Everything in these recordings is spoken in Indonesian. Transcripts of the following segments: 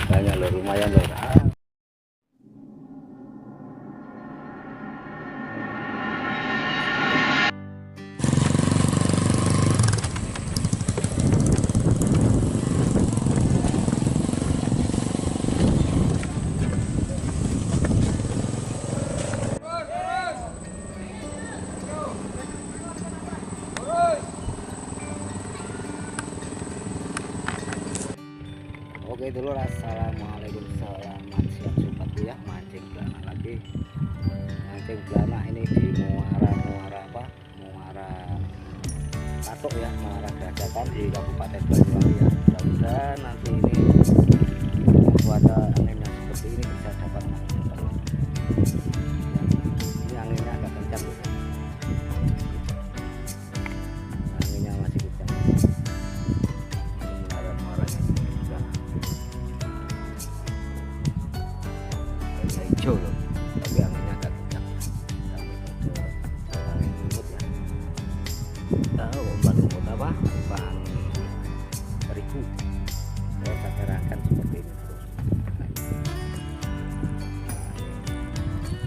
banyak loh, lumayan loh. Oke dulu, assalamualaikum, selamat siang sobatku ya. Mancing belana lagi, mancing belana ini di muara apa, muara Katok ya, muara Gerajatan di Kabupaten Banyuwangi ya. Mudah-mudahan nanti ini cuaca anginnya seperti ini bisa dapat mancing terus ya. Ini anginnya agak kencang ya, anginnya masih kencang. Hijau loh, tapi anginnya agak kencang. Angin lumut ya. Tahu umpan apa? Umpan terigu. Saya sarankan seperti ini terus.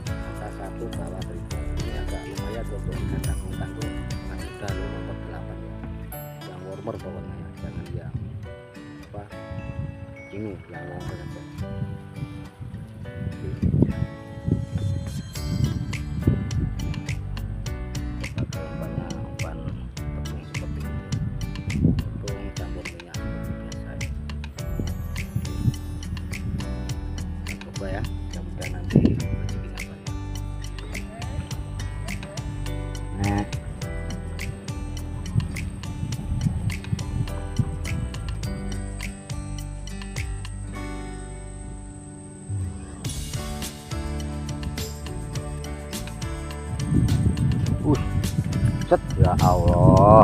Masa satu bawah terigu. Ini agak lumayan untuk ikan tanggung-tanggung. Masih udah lo nomor 8 ya. Yang warmer pokoknya, jangan yang apa? Ini yang warmer saja. Ya, mudah-mudahan nanti rezekinya banyak. Nah, set ya Allah.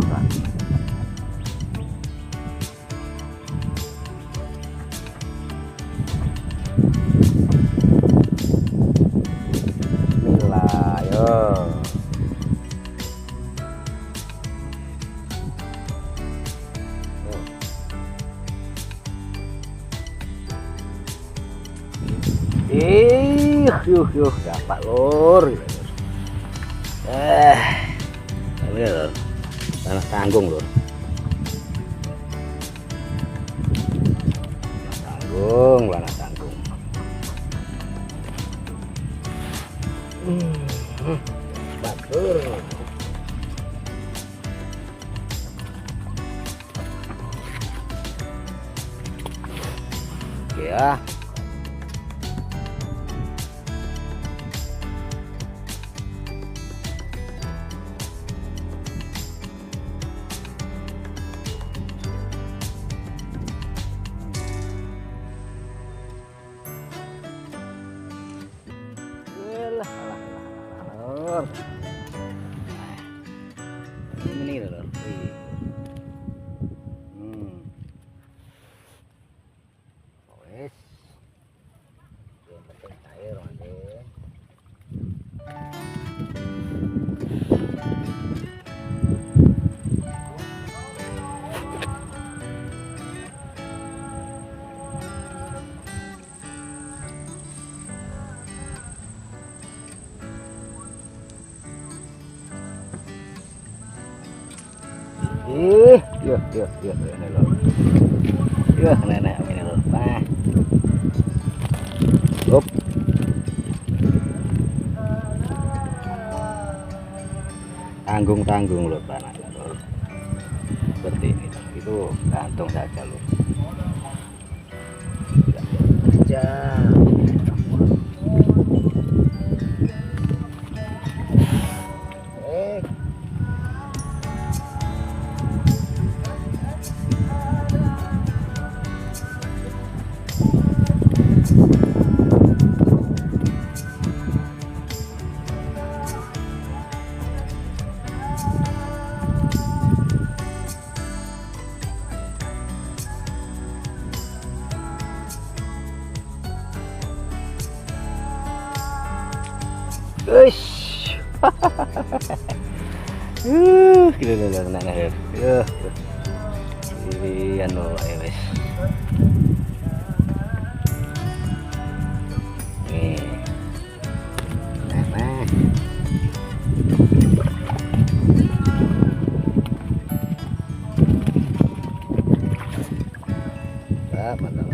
Yuh dapat lur. Ini lur, tanah tanggung lur. Tanah tanggung. Bagus. Oke ya. Ini lor. Wes. Yang penting air nanti. Ini loh. Nenek ini loh. Nah. Up. Tanggung loh tanahnya loh. Seperti ini loh. Itu gantung saja loh. Aja. Uish. Gila nah. Ini anu wes. mantap.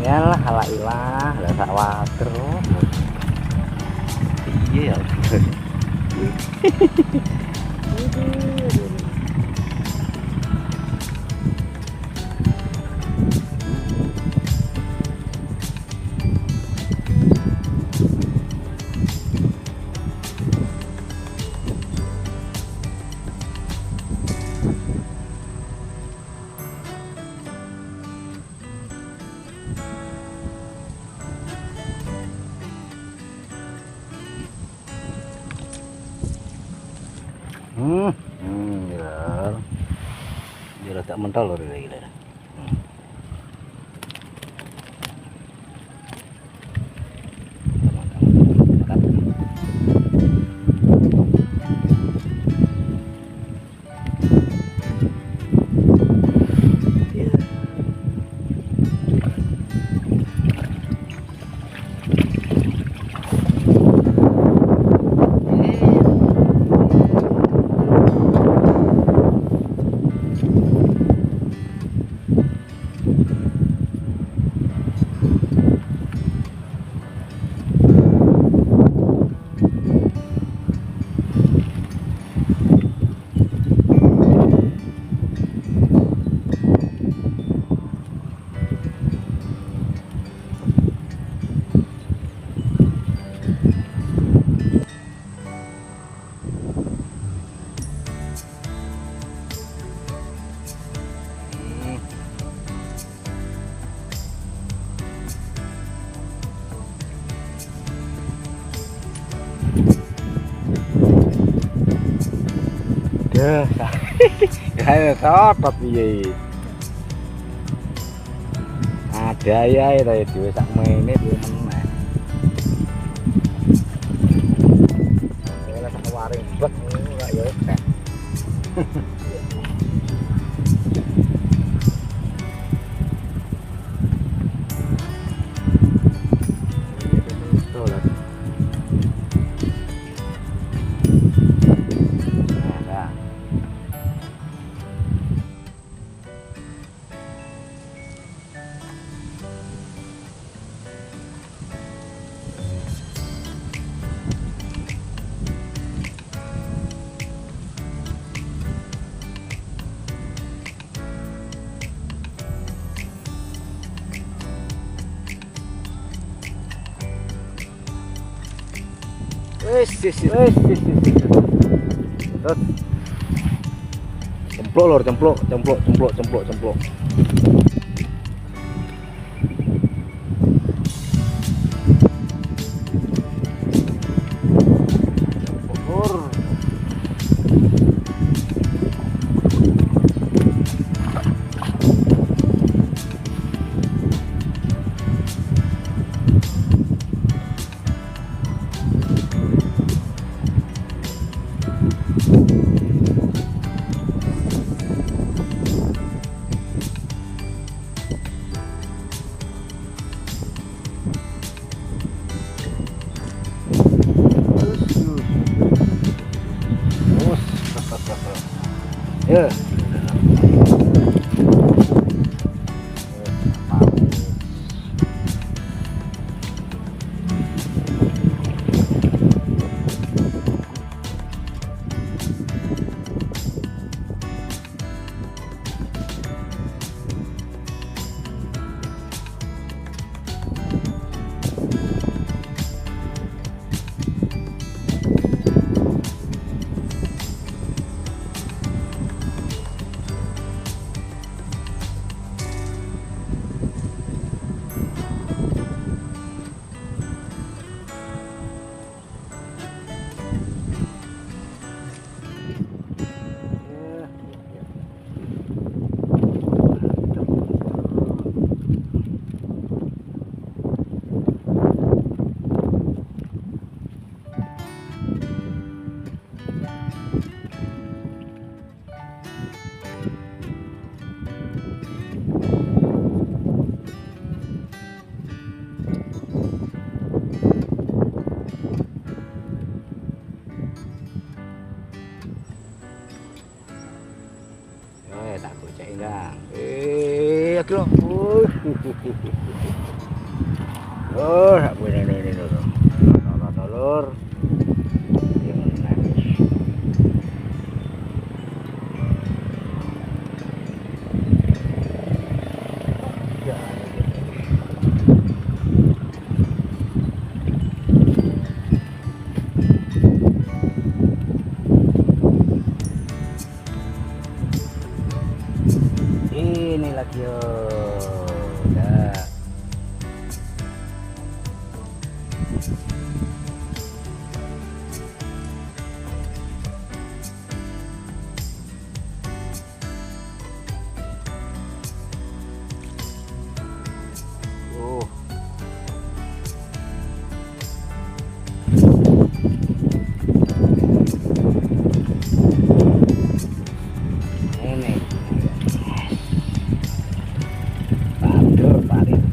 Yalah ala ilah lah sak water. Iya. Ya tak mentol loh lagi dah. Ya, ya totot piye. Ada ya itu dhewe sak menit yo meneh. Ora sak waring blek ngono kok ya wis. Wes. Cemplok lor, cemplok. Ya. lho. Oh, sak ini lho. Lor. Yang nangis. Ya. Ini lagi yo. Udah. Ini Badur paling.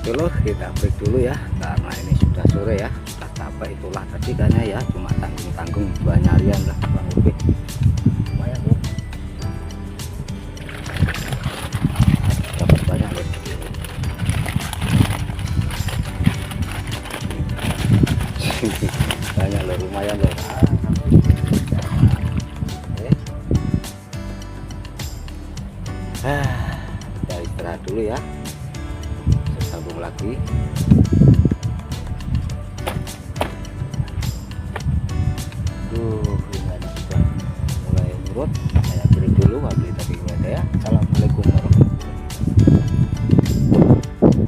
Dulu kita break dulu ya, karena ini sudah sore ya, sudah capek. Itulah tadi kayaknya ya, cuma tanggung-tanggung 2 nyarian lah Bang Upi. Lumayan loh, dapat banyak loh. Banyak loh, lumayan loh. Kita istirahat dulu ya, sambung lagi. Duh, ini sudah mulai nurut.